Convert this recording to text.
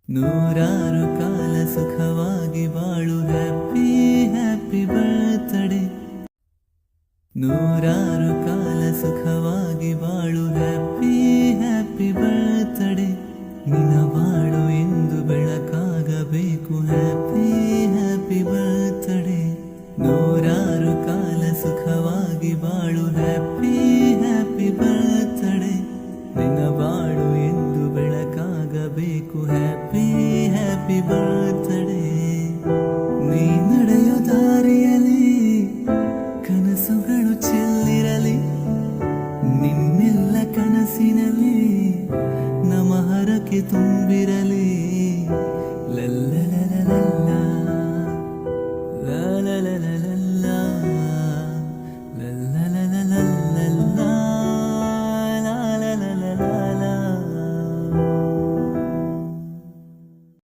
ನೂರಾರು ಕಾಲ ಸುಖವಾಗಿ ಬಾಳು ಹ್ಯಾಪಿ ಹ್ಯಾಪಿ ಬರ್ತ್ಡೇ. ನೂರಾರು ಕಾಲ ಸುಖವಾಗಿ ಬಾಳು ಹ್ಯಾಪಿ ಹ್ಯಾಪಿ ಬರ್ತ್ಡೇ. ನಿನ್ನ ಬಾಳು ಎಂದು ಬೆಳಕಾಗಬೇಕು ಹ್ಯಾಪಿ ಹ್ಯಾಪಿ ಬರ್ತ್ಡೇ. ನೂರಾರು ಕಾಲ ಸುಖವಾಗಿ ಬಾಳು ಹ್ಯಾಪಿ ಹ್ಯಾಪಿ ಬರ್ತ್ಡೇ. ನಿನ್ನ ಬಾಳು ಎಂದು ಬೆಳಕಾಗಬೇಕು ಹ್ಯಾಪಿ ಹ್ಯಾಪಿ ಬರ್ತ್ಡೇ. ನೀ ನಡೆಯೋ ದಾರಿಯಲ್ಲಿ ಕನಸುಗಳು ಚೆಲ್ಲಿರಲಿ, ನಿನ್ನೆಲ್ಲ ಕನಸಿನಲ್ಲಿ ನಮ್ಮ ಹರಕೆ ತುಂಬಿರಲಿ. ಲಲ್ಲ